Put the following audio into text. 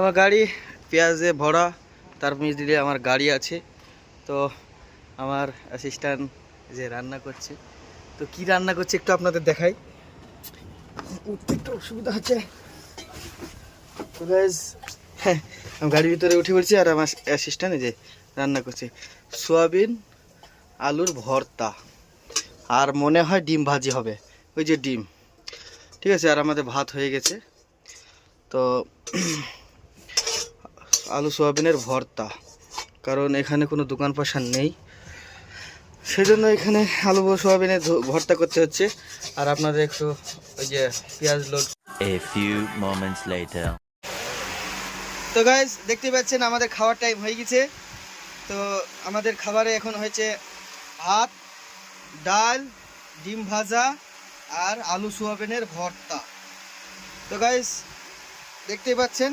আমার গাড়ি পেঁয়াজে ভরা, তার মিডিলে আমার গাড়ি আছে। তো আমার অ্যাসিস্ট্যান্ট যে রান্না করছে, তো কি রান্না করছে একটু আপনাদের দেখাই। উঠতে একটু অসুবিধা হচ্ছে তো গাইজ। হ্যাঁ, আমি গাড়ির ভিতরে উঠে পড়ছি আর আমার অ্যাসিস্ট্যান্ট যে রান্না করছে সোয়াবিন আলুর ভর্তা, আর মনে হয় ডিম ভাজি হবে, ওই যে ডিম। ঠিক আছে, আর আমাদের ভাত হয়ে গেছে। তো আলু সোয়াবিনের ভর্তা, কারণ এখানে কোনো দোকান পাশার নেই, সেজন্য এখানে আলু সোয়াবিনের ভর্তা করতে হচ্ছে। আর আপনাদের একটু ওই যে পেঁয়াজ load. A few moments later. তো গাইজ দেখতে পাচ্ছেন আমাদের খাওয়ার টাইম হয়ে গেছে। তো আমাদের খাবারে এখন হয়েছে ভাত, ডাল, ডিম ভাজা আর আলু সোয়াবিনের ভর্তা। তো গাইজ দেখতেই পাচ্ছেন